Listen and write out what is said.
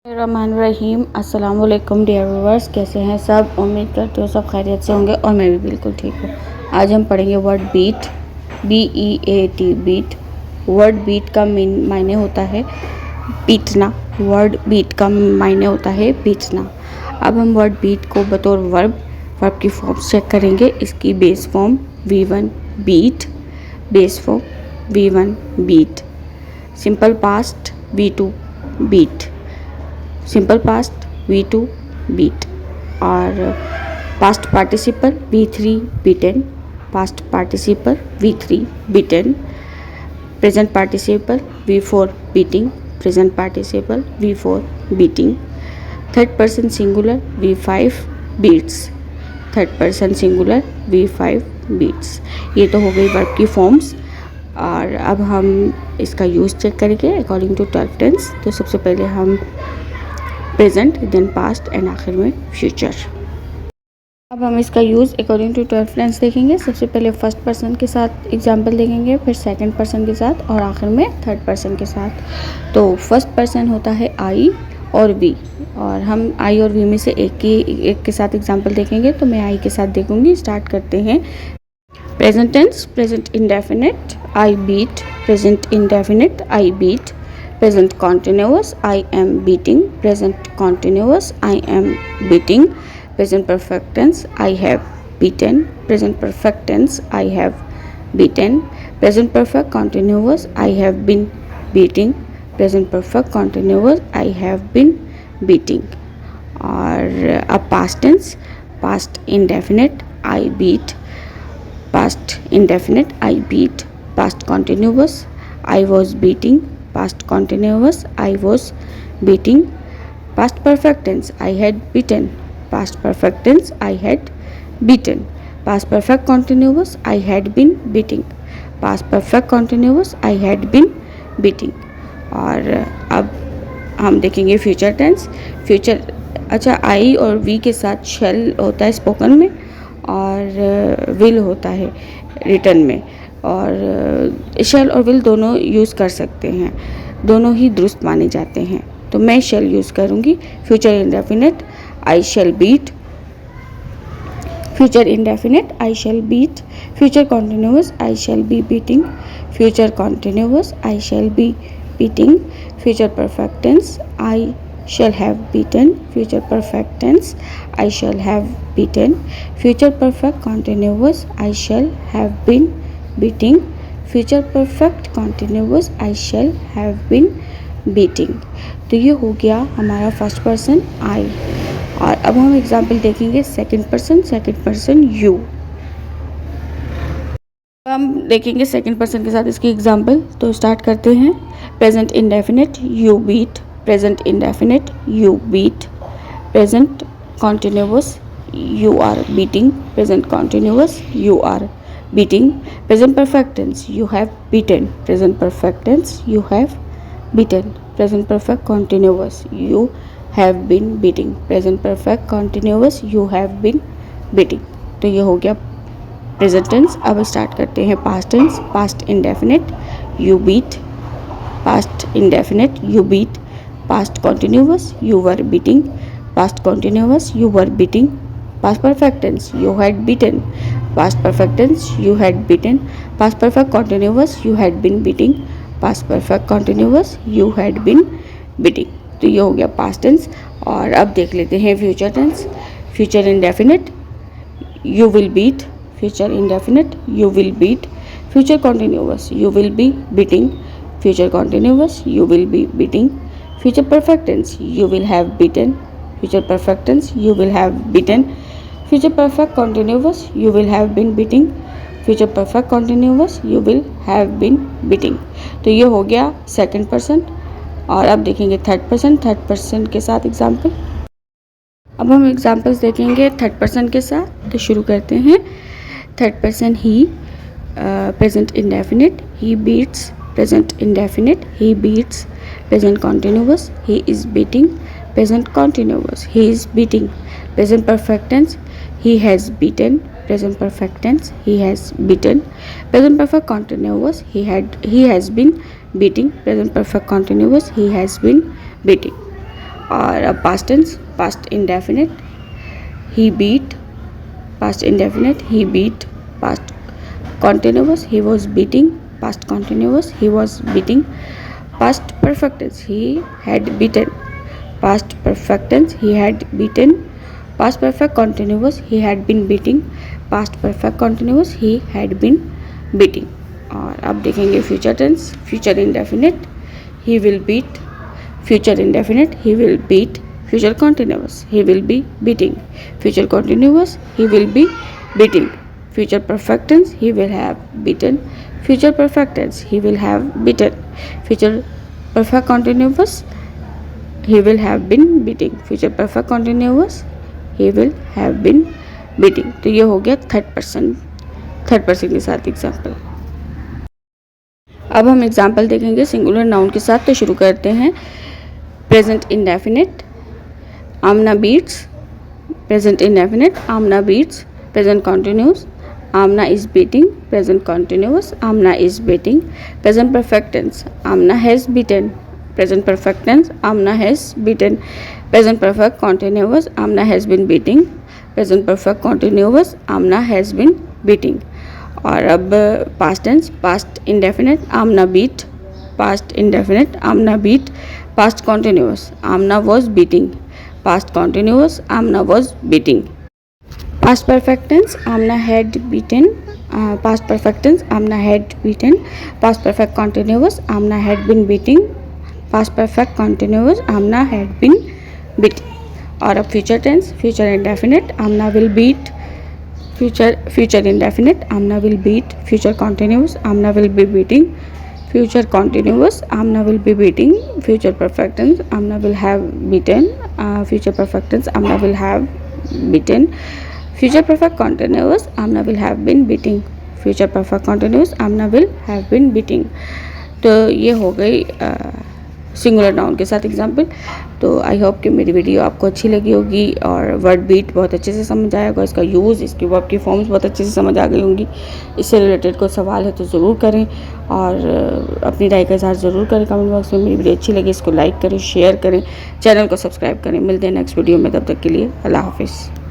रहीम अस्सलाम वालेकुम dear viewers, कैसे हैं सब। उम्मीद करते हो सब खैरियत से होंगे और मैं भी बिल्कुल ठीक हूँ। आज हम पढ़ेंगे word beat, BEAT, beat. Word beat का मायने होता है पीटना। वर्ड बीट का मायने होता है पीटना। अब हम वर्ड बीट को बतौर वर्ब की फॉर्म चेक करेंगे। इसकी base form V1 beat, base form V1 beat, simple past V2 beat, simple past V2 beat, और past participle V3 beaten, past participle V3 beaten, present participle V4 beating, present participle V4 beating, third person singular V5 beats, third person singular V5 beats. ये तो हो गई verb की forms. और अब हम इसका यूज़ चेक करेंगे अकॉर्डिंग टू 12 टेंस। तो सबसे पहले हम प्रेजेंट, देन पास्ट एंड आखिर में फ्यूचर। अब हम इसका यूज़ अकॉर्डिंग टू 12 टेंस देखेंगे। सबसे पहले फर्स्ट पर्सन के साथ एग्जांपल देखेंगे, फिर सेकंड पर्सन के साथ और आखिर में थर्ड पर्सन के साथ। तो फर्स्ट पर्सन होता है आई और वी, और हम आई और वी में से एक के साथ एग्जांपल देखेंगे। तो मैं आई के साथ देखूंगी। स्टार्ट करते हैं। Present tense, present indefinite I beat, present indefinite I beat, present continuous I am beating, present continuous I am beating, present perfect tense I have beaten, present perfect tense I have beaten, present perfect continuous I have been beating, present perfect continuous I have been beating। और अब past tense, past indefinite I beat, past indefinite I beat, past continuous I was beating, past continuous I was beating, past perfect tense I had beaten, past perfect tense I had beaten, past perfect continuous I had been beating, past perfect continuous I had been beating। और अब हम देखेंगे future tense. Future, अच्छा, आई और we के साथ shell होता है स्पोकन में और विल होता है रिटन में, और शेल और विल दोनों यूज़ कर सकते हैं, दोनों ही दुरुस्त माने जाते हैं। तो मैं शेल यूज़ करूँगी। Future indefinite I shall beat, future indefinite I shall beat, future continuous I shall be beating, future continuous I shall be beating, future perfect tense I shall have beaten, future perfect tense I shall have beaten, future perfect continuous I shall have been beating, future perfect continuous I shall have been beating। तो ये हो गया हमारा first person I। और अब हम example देखेंगे second person you. हम देखेंगे सेकंड पर्सन के साथ इसकी एग्जाम्पल। तो स्टार्ट करते हैं। Present indefinite you beat, present indefinite you beat, present continuous you are beating, present continuous you are beating, present perfect tense you have beaten, present perfect tense you have beaten, present perfect continuous you have been beating, present perfect continuous you have been beating। तो ये हो गया present tense. अब start करते हैं past tense. Past indefinite you beat, past indefinite you beat, past continuous you were beating, past continuous you were beating, past perfect tense you had beaten, past perfect tense you had beaten, past perfect continuous you had been beating, past perfect continuous you had been beating। तो ये हो गया past tense. और अब देख लेते हैं future tense. Future indefinite you will beat, future indefinite you will beat, future continuous you will be beating, future continuous you will be beating, future perfect tense you will have beaten, future perfect tense you will have beaten, future perfect continuous you will have been beating, future perfect continuous you will have been beating। तो ये हो गया second person. और अब देखेंगे third person के साथ example. अब हम एग्जाम्पल्स देखेंगे थर्ड पर्सन के साथ। तो शुरू करते हैं। Third person he, present indefinite he beats, present indefinite he beats, present continuous he is beating, present continuous he is beating, present perfect tense he has beaten, present perfect tense he has beaten, present perfect continuous he has been beating, present perfect continuous he has been beating। और अब past tense, past indefinite, he beat, past indefinite, he beat, past continuous, he was beating, past continuous, he was beating, past perfect tense, he had beaten, past perfect tense, he had beaten, past perfect continuous, he had been beating, past perfect continuous, he had been beating. और अब देखेंगे future tense, future indefinite, he will beat, future indefinite, he will beat, future continuous, he will be beating, future continuous, he will be beating, future perfect tense, he will have beaten, future perfect tense, he will have beaten, future perfect continuous, he will have been beating, future perfect continuous, he will have been beating. तो ये हो गया third person के साथ example. अब हम example देखेंगे singular noun के साथ। तो शुरू करते हैं। Present indefinite, Amna beats, present indefinite, Amna beats, present continuous, Amna is beating, present continuous, Amna is beating, present perfect tense, Amna has beaten, present perfect tense, Amna has beaten, present perfect continuous, Amna has been beating, present perfect continuous, Amna has been beating. और अब past tense, past indefinite, Amna beat, past indefinite, Amna beat, past continuous, Amna was beating, past continuous, Amna was beating. Past perfect tense, Amna had beaten, past perfect tense, Amna had beaten, past perfect continuous, Amna had been beating, past perfect continuous, Amna had been beating. और अब future tense, future indefinite, Amna will beat, future indefinite, Amna will beat, future continuous, Amna will be beating, future continuous, Amna will be beating, future perfect tense, Amna will have beaten, future perfect tense, Amna will have beaten, future perfect continuous, Amna will have been beating, future perfect continuous, Amna will have been beating। तो ये हो गई singular noun के साथ example. तो I hope कि मेरी video आपको अच्छी लगी होगी और वर्ड बीट बहुत अच्छे से समझ आया होगा, इसका यूज़, इसकी वर्ब की फॉर्म्स बहुत अच्छे से समझ आ गई होंगी। इससे रिलेटेड कोई सवाल है तो ज़रूर करें और अपनी राय का इज़हार ज़रूर करें कमेंट बॉक्स में। मेरी वीडियो अच्छी लगी इसको लाइक करें, शेयर करें, चैनल को सब्सक्राइब करें। मिलते हैं नेक्स्ट वीडियो में, तब तक के लिए अल्लाह हाफिज़।